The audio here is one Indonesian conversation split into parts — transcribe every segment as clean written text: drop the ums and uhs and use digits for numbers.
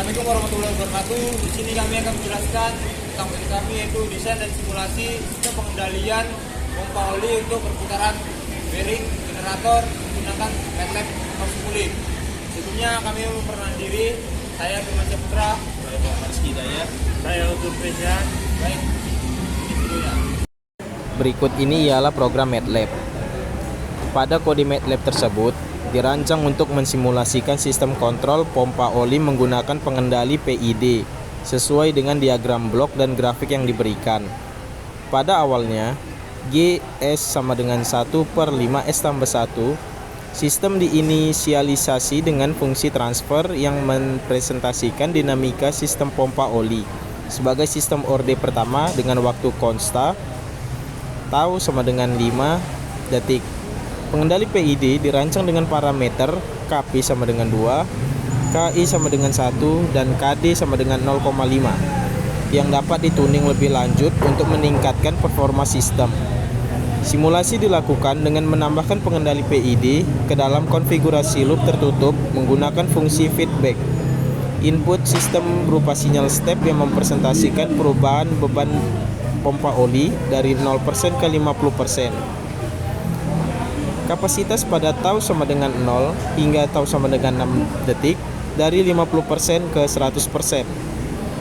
Assalamualaikum warahmatullahi wabarakatuh. Di sini kami akan menjelaskan tentang materi kami, yaitu desain dan simulasi sistem pengendalian pompa oli untuk perputaran bearing generator menggunakan MATLAB Simulink. Sebelumnya kami memperkenalkan diri, saya Firman Putra, saya Muhammad Hidayat, saya Utur Pejan. Baik, ini videonya. Berikut ini ialah program MATLAB. Pada kode MATLAB tersebut dirancang untuk mensimulasikan sistem kontrol pompa oli menggunakan pengendali PID sesuai dengan diagram blok dan grafik yang diberikan. Pada awalnya, GS sama dengan 1/5S tambah 1. Sistem diinisialisasi dengan fungsi transfer yang merepresentasikan dinamika sistem pompa oli sebagai sistem orde pertama dengan waktu konsta tau sama dengan 5 detik. Pengendali PID dirancang dengan parameter KP sama dengan 2, KI sama dengan 1, dan KD sama dengan 0,5 yang dapat dituning lebih lanjut untuk meningkatkan performa sistem. Simulasi dilakukan dengan menambahkan pengendali PID ke dalam konfigurasi loop tertutup menggunakan fungsi feedback. Input sistem berupa sinyal step yang mempresentasikan perubahan beban pompa oli dari 0% ke 50%. Kapasitas pada tau sama dengan 0 hingga tau sama dengan 6 detik dari 50% ke 100%.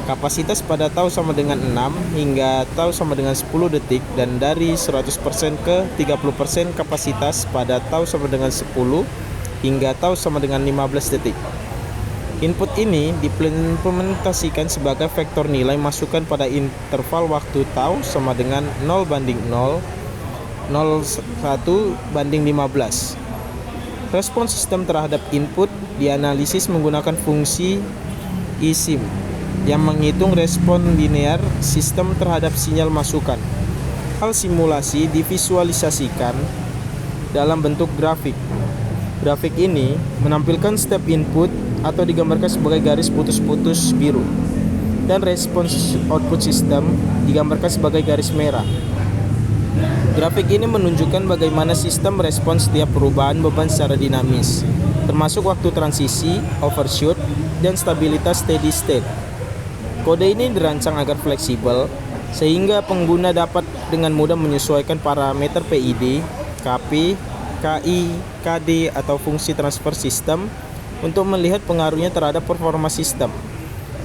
Kapasitas pada tau sama dengan 6 hingga tau sama dengan 10 detik dan dari 100% ke 30% kapasitas pada tau sama dengan 10 hingga tau sama dengan 15 detik. Input ini diimplementasikan sebagai vektor nilai masukan pada interval waktu tau sama dengan 0:0, 0,1/15. Respons sistem terhadap input dianalisis menggunakan fungsi ISIM yang menghitung respon linear sistem terhadap sinyal masukan. Hal simulasi divisualisasikan dalam bentuk grafik. Grafik ini menampilkan step input atau digambarkan sebagai garis putus-putus biru, dan respons output sistem digambarkan sebagai garis merah. Grafik ini menunjukkan bagaimana sistem merespons setiap perubahan beban secara dinamis, termasuk waktu transisi, overshoot, dan stabilitas steady state. Kode ini dirancang agar fleksibel, sehingga pengguna dapat dengan mudah menyesuaikan parameter PID, KP, KI, KD, atau fungsi transfer sistem untuk melihat pengaruhnya terhadap performa sistem.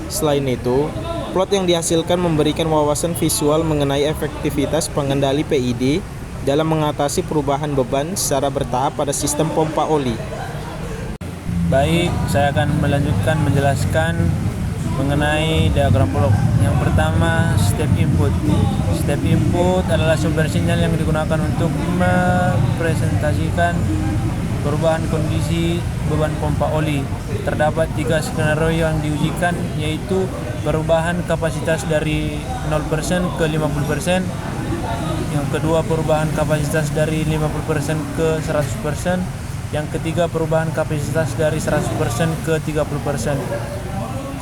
Selain itu, plot yang dihasilkan memberikan wawasan visual mengenai efektivitas pengendali PID dalam mengatasi perubahan beban secara bertahap pada sistem pompa oli. Baik, saya akan melanjutkan menjelaskan mengenai diagram blok. Yang pertama, step input. Step input adalah sumber sinyal yang digunakan untuk mempresentasikan perubahan kondisi beban pompa oli. Terdapat 3 skenario yang diujikan, yaitu perubahan kapasitas dari 0% ke 50%, yang kedua perubahan kapasitas dari 50% ke 100%, yang ketiga perubahan kapasitas dari 100% ke 30%.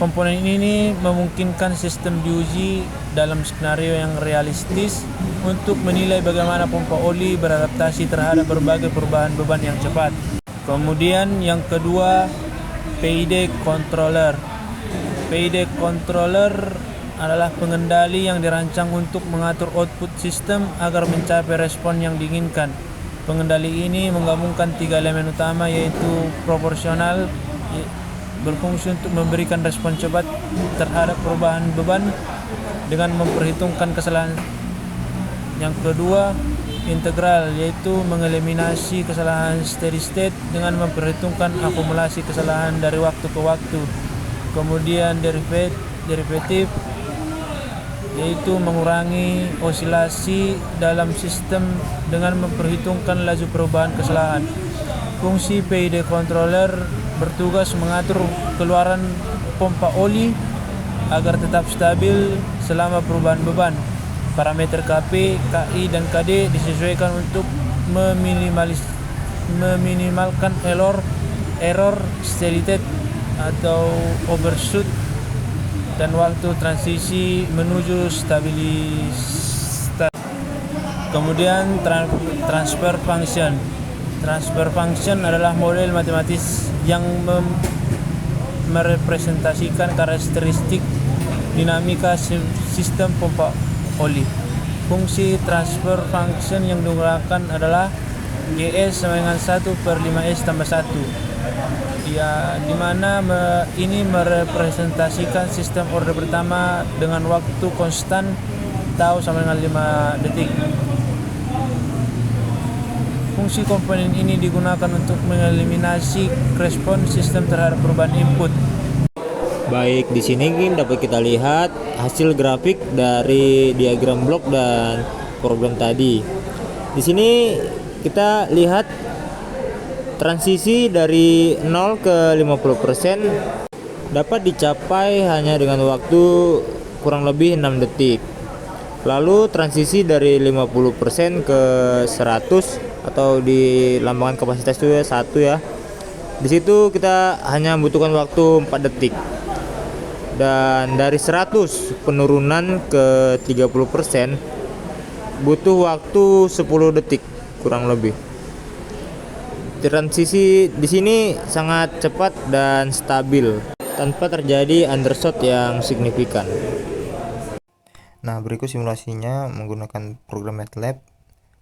Komponen ini memungkinkan sistem diuji dalam skenario yang realistis untuk menilai bagaimana pompa oli beradaptasi terhadap berbagai perubahan beban yang cepat. Kemudian yang kedua, PID controller. PID controller adalah pengendali yang dirancang untuk mengatur output sistem agar mencapai respon yang diinginkan. Pengendali ini menggabungkan 3 elemen utama, yaitu proporsional, berfungsi untuk memberikan respon cepat terhadap perubahan beban dengan memperhitungkan kesalahan. Yang kedua, integral, yaitu mengeliminasi kesalahan steady state dengan memperhitungkan akumulasi kesalahan dari waktu ke waktu. Kemudian derivatif, yaitu mengurangi osilasi dalam sistem dengan memperhitungkan laju perubahan kesalahan. Fungsi PID controller bertugas mengatur keluaran pompa oli agar tetap stabil selama perubahan beban. Parameter KP, KI, dan KD disesuaikan untuk meminimalkan error steady state atau overshoot dan waktu transisi menuju stabilitas. Kemudian transfer function. Transfer function adalah model matematis yang merepresentasikan karakteristik dinamika sistem pompa oli. Fungsi transfer function yang digunakan adalah GS sama dengan 1/5S tambah 1. Ya, dimana ini merepresentasikan sistem order pertama dengan waktu konstan tau sama dengan 5 detik. Fungsi komponen ini digunakan untuk mengeliminasi respon sistem terhadap perubahan input. Baik, di sini dapat kita lihat hasil grafik dari diagram blok dan program tadi. Di sini kita lihat transisi dari 0 ke 50% dapat dicapai hanya dengan waktu kurang lebih 6 detik. Lalu transisi dari 50% ke 100 atau di lambangan kapasitas itu ya 1 ya. Di situ kita hanya membutuhkan waktu 4 detik. Dan dari 100 penurunan ke 30% butuh waktu 10 detik kurang lebih. Transisi di sini sangat cepat dan stabil tanpa terjadi undershot yang signifikan. Nah, berikut simulasinya menggunakan program MATLAB.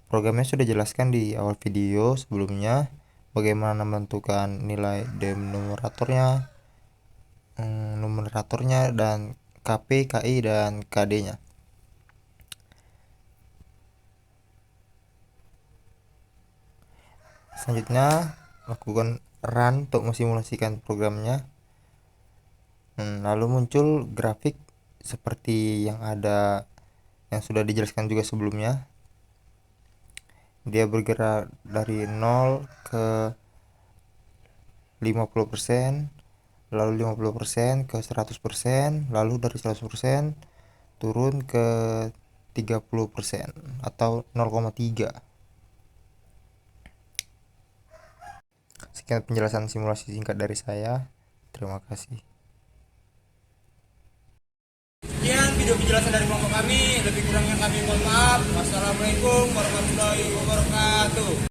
Programnya sudah jelaskan di awal video sebelumnya, bagaimana menentukan nilai numeratornya dan KP, KI, dan KD-nya. Selanjutnya, lakukan run untuk mensimulasikan programnya. Lalu muncul grafik seperti yang sudah dijelaskan juga sebelumnya. Dia bergerak dari 0 ke 50%, lalu 50% ke 100%, lalu dari 100% turun ke 30% atau 0,3. Sekian penjelasan simulasi singkat dari saya. Terima kasih. Sekian video penjelasan dari kelompok kami. Lebih kurangnya kami mohon maaf. Wassalamualaikum warahmatullahi wabarakatuh.